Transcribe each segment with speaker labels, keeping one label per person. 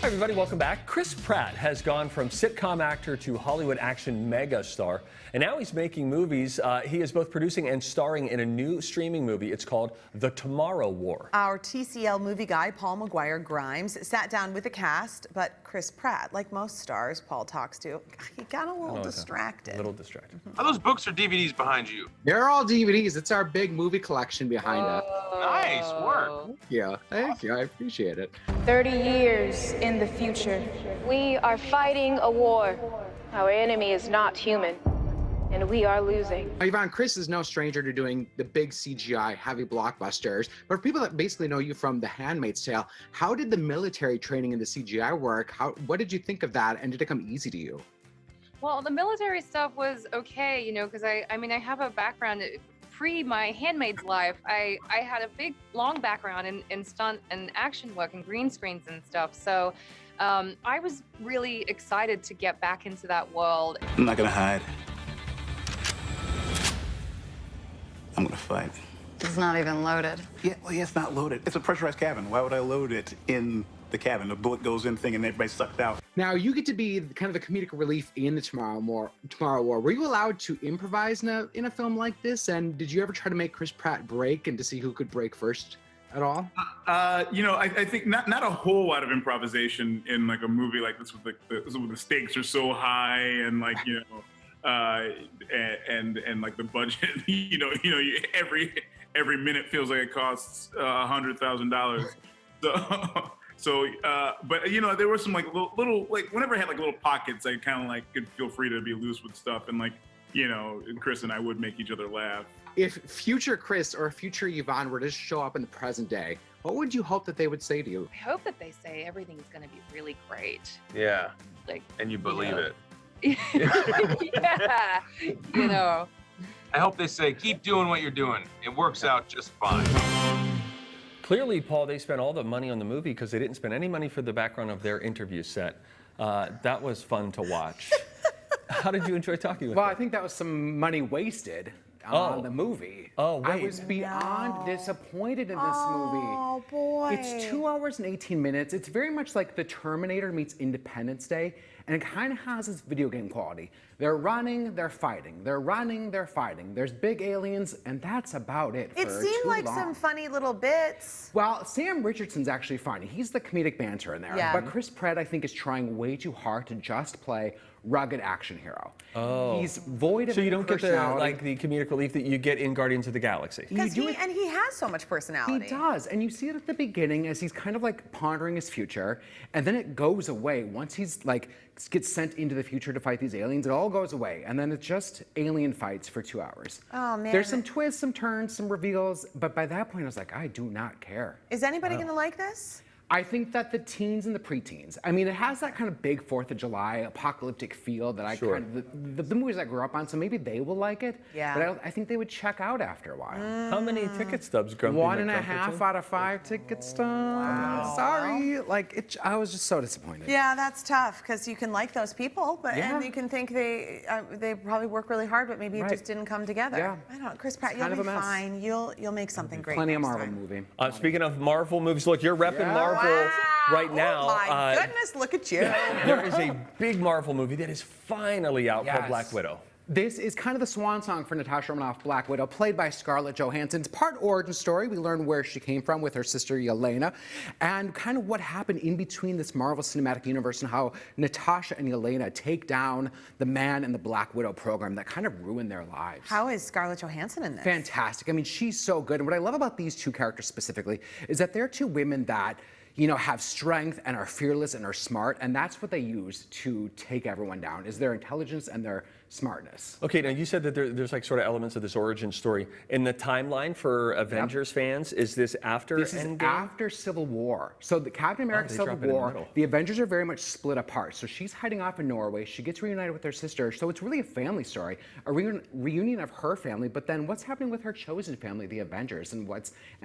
Speaker 1: Hi everybody, welcome back. Chris Pratt has gone from sitcom actor to Hollywood action megastar, and now he's making movies. He is both producing and starring in a new streaming movie. It's called The Tomorrow War.
Speaker 2: Our TCL movie guy, Paul McGuire Grimes, sat down with the cast, but Chris Pratt, like most stars Paul talks to, he got a little distracted.
Speaker 1: A little distracted.
Speaker 3: Are those books or DVDs behind you?
Speaker 4: They're all DVDs. It's our big movie collection behind us.
Speaker 3: Nice work.
Speaker 4: Yeah, thank you. I appreciate it.
Speaker 5: 30 years in the future. We are fighting a war. Our enemy is not human, and we are losing.
Speaker 4: Yvonne, Chris is no stranger to doing the big CGI heavy blockbusters, but for people that basically know you from The Handmaid's Tale, how did the military training and the CGI work? What did you think of that, and did it come easy to you?
Speaker 6: Well, the military stuff was okay, you know, because I mean, I have a background. Pre my handmaid's life, I had a big, long background in stunt and action work and green screens and stuff. So I was really excited to get back into that world.
Speaker 7: I'm not gonna hide. I'm gonna fight.
Speaker 8: It's not even loaded.
Speaker 7: Yeah, well, yeah, it's not loaded. It's a pressurized cabin. Why would I load it in the cabin? The bullet goes in thing and everybody's sucked out.
Speaker 4: Now, you get to be kind of the comedic relief in the Tomorrow War. Were you allowed to improvise in a film like this? And did you ever try to make Chris Pratt break and to see who could break first at all?
Speaker 9: You know, I think not a whole lot of improvisation in like a movie like this with the stakes are so high and like, you know, and like the budget, you know, every minute feels like it costs $100,000. But you know, there were some like little like whenever I had like little pockets, I kind of like could feel free to be loose with stuff, and like, you know, Chris and I would make each other laugh.
Speaker 4: If future Chris or future Yvonne were to show up in the present day, what would you hope that they would say to you?
Speaker 6: I hope that they say everything's going to be really great.
Speaker 3: Yeah.
Speaker 6: Like,
Speaker 3: and you believe it.
Speaker 6: Yeah. You know.
Speaker 3: I hope they say, keep doing what you're doing. It works out just fine.
Speaker 1: Clearly, Paul, they spent all the money on the movie because they didn't spend any money for the background of their interview set. That was fun to watch. How did you enjoy talking with them?
Speaker 4: Well, I think that was some money wasted on the movie.
Speaker 1: Oh, wait.
Speaker 4: I was beyond disappointed in this movie.
Speaker 2: Oh, boy.
Speaker 4: It's 2 hours and 18 minutes. It's very much like The Terminator meets Independence Day, and it kind of has this video game quality. They're running, they're fighting. They're running, they're fighting. There's big aliens, and that's about it.
Speaker 2: It seemed like some funny little bits.
Speaker 4: Well, Sam Richardson's actually funny. He's the comedic banter in there.
Speaker 2: Yeah.
Speaker 4: But Chris Pratt, I think, is trying way too hard to just play rugged action hero.
Speaker 1: Oh.
Speaker 4: He's void of
Speaker 1: So you don't get
Speaker 4: personality.
Speaker 1: the comedic relief that you get in Guardians of the Galaxy.
Speaker 2: Because he has so much personality.
Speaker 4: He does, and you see it at the beginning as he's kind of like pondering his future, and then it goes away. Once he's like gets sent into the future to fight these aliens, it all goes away, and then it's just alien fights for 2 hours.
Speaker 2: Oh, man.
Speaker 4: There's some twists, some turns, some reveals, but by that point I was like, I do not care.
Speaker 2: Is anybody gonna like this?
Speaker 4: I think that the teens and the preteens, I mean, it has that kind of big 4th of July apocalyptic feel that I kind of, the movies I grew up on, so maybe they will like it.
Speaker 2: Yeah.
Speaker 4: But I think they would check out after a while.
Speaker 1: How many ticket stubs, Grumpy
Speaker 4: 1.5 out of 5 ticket stubs.
Speaker 2: Wow.
Speaker 4: Sorry, like I was just so disappointed.
Speaker 2: Yeah, that's tough because you can like those people, but
Speaker 4: Yeah.
Speaker 2: and you can think they probably work really hard, but maybe it just didn't come together.
Speaker 4: Yeah.
Speaker 2: I don't know, Chris Pratt,
Speaker 4: kind
Speaker 2: you'll
Speaker 4: of
Speaker 2: be
Speaker 4: a mess.
Speaker 2: fine. You'll make something great.
Speaker 4: Plenty of
Speaker 2: next
Speaker 4: Marvel
Speaker 2: time.
Speaker 4: movie.
Speaker 1: Speaking of Marvel movies, look, you're repping Marvel right now.
Speaker 2: Oh my goodness, look at you.
Speaker 1: There is a big Marvel movie that is finally out called Black Widow.
Speaker 4: This is kind of the swan song for Natasha Romanoff, Black Widow, played by Scarlett Johansson. It's part origin story. We learn where she came from with her sister Yelena, and kind of what happened in between this Marvel Cinematic Universe and how Natasha and Yelena take down the Man in the Black Widow program that kind of ruined their lives.
Speaker 2: How is Scarlett Johansson in this?
Speaker 4: Fantastic. I mean, she's so good. And what I love about these two characters specifically is that they're two women that, you know, have strength and are fearless and are smart, and that's what they use to take everyone down, is their intelligence and their smartness.
Speaker 1: Okay, now you said that there's like sort of elements of this origin story. In the timeline for Avengers fans, is this after
Speaker 4: This is
Speaker 1: Endgame?
Speaker 4: after Civil War. So the Captain America Civil War, the Avengers are very much split apart. So she's hiding off in Norway. She gets reunited with her sister. So it's really a family story, a reunion of her family. But then what's happening with her chosen family, the Avengers, and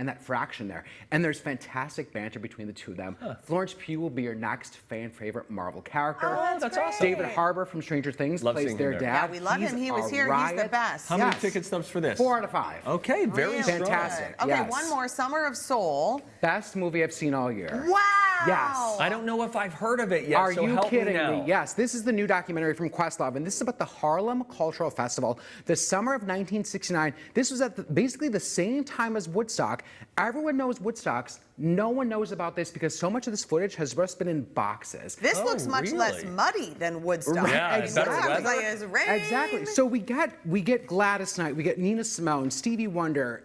Speaker 4: that fraction there. And there's fantastic banter between the two of them. Florence Pugh will be your next fan favorite Marvel character.
Speaker 2: Oh, that's awesome.
Speaker 4: David Harbour from Stranger Things plays their dad.
Speaker 2: Yeah, we love him. He was here. He's the best.
Speaker 1: How many ticket stubs for this?
Speaker 4: 4 out of 5.
Speaker 1: Okay, very strong.
Speaker 4: Fantastic.
Speaker 2: Okay,
Speaker 4: yes.
Speaker 2: one more. Summer of Soul.
Speaker 4: Best movie I've seen all year.
Speaker 2: Wow.
Speaker 4: Yes.
Speaker 1: I don't know if I've heard of it yet.
Speaker 4: Are
Speaker 1: so
Speaker 4: you
Speaker 1: help
Speaker 4: kidding
Speaker 1: me now.
Speaker 4: me? Yes, this is the new documentary from Questlove, and this is about the Harlem Cultural Festival. The summer of 1969. This was at basically the same time as Woodstock. Everyone knows Woodstock's. No one knows about this because so much of this footage has just been in boxes.
Speaker 2: This looks much less muddy than Woodstock.
Speaker 1: Yeah,
Speaker 4: Exactly. So we get Gladys Knight, we get Nina Simone, Stevie Wonder,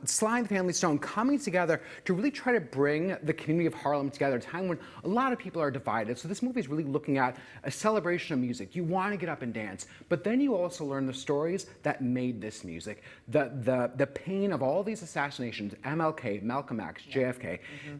Speaker 4: Sly and the Family Stone coming together to really try to bring the community of Harlem together at a time when a lot of people are divided. So this movie is really looking at a celebration of music. You want to get up and dance, but then you also learn the stories that made this music, the pain of all these assassinations, MLK, Malcolm X, JFK,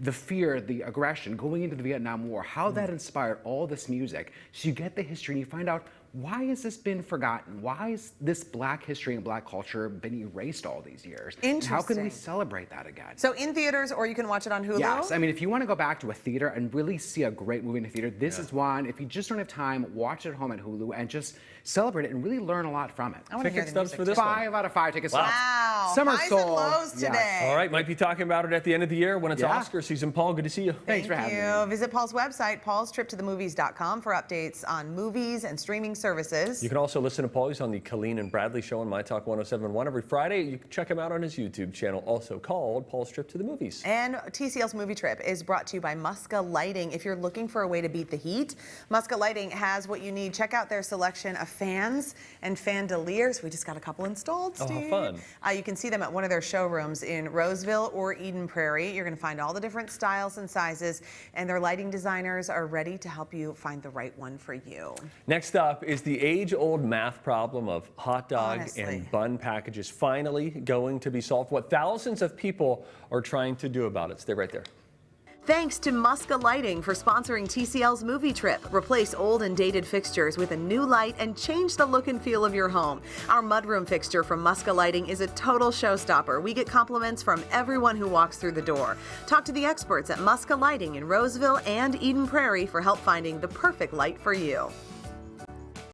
Speaker 4: the fear, the aggression, going into the Vietnam War, how that inspired all this music. So you get the history and you find out, why has this been forgotten? Why has this Black history and Black culture been erased all these years? And how can we celebrate that again?
Speaker 2: So in theaters, or you can watch it on Hulu?
Speaker 4: Yes, I mean, if you want to go back to a theater and really see a great movie in a theater, this is one. If you just don't have time, watch it at home at Hulu and just celebrate it and really learn a lot from it.
Speaker 2: I want to hear the music
Speaker 1: for this one.
Speaker 4: 5 out of 5 tickets.
Speaker 2: Wow.
Speaker 4: Summer
Speaker 2: Highs
Speaker 4: Soul.
Speaker 2: and lows today.
Speaker 1: All right, might be talking about it at the end of the year when it's Oscar season. Paul, good to see you.
Speaker 4: Thanks for having me.
Speaker 2: Visit Paul's website, paulstriptothemovies.com, for updates on movies and streaming services.
Speaker 1: You can also listen to Paul. He's on the Colleen and Bradley Show on My Talk 107.1 every Friday. You can check him out on his YouTube channel, also called Paul's Trip to the Movies.
Speaker 2: And TCL's Movie Trip is brought to you by Muska Lighting. If you're looking for a way to beat the heat, Muska Lighting has what you need. Check out their selection of fans and fandeliers. We just got a couple installed, Steve.
Speaker 1: Oh, how fun.
Speaker 2: You can see them at one of their showrooms in Roseville or Eden Prairie. You're going to find all the different styles and sizes, and their lighting designers are ready to help you find the right one for you.
Speaker 1: Next up is the age-old math problem of hot dog and bun packages finally going to be solved. What thousands of people are trying to do about it. Stay right there.
Speaker 2: Thanks to Muska Lighting for sponsoring TCL's Movie Trip. Replace old and dated fixtures with a new light and change the look and feel of your home. Our mudroom fixture from Muska Lighting is a total showstopper. We get compliments from everyone who walks through the door. Talk to the experts at Muska Lighting in Roseville and Eden Prairie for help finding the perfect light for you.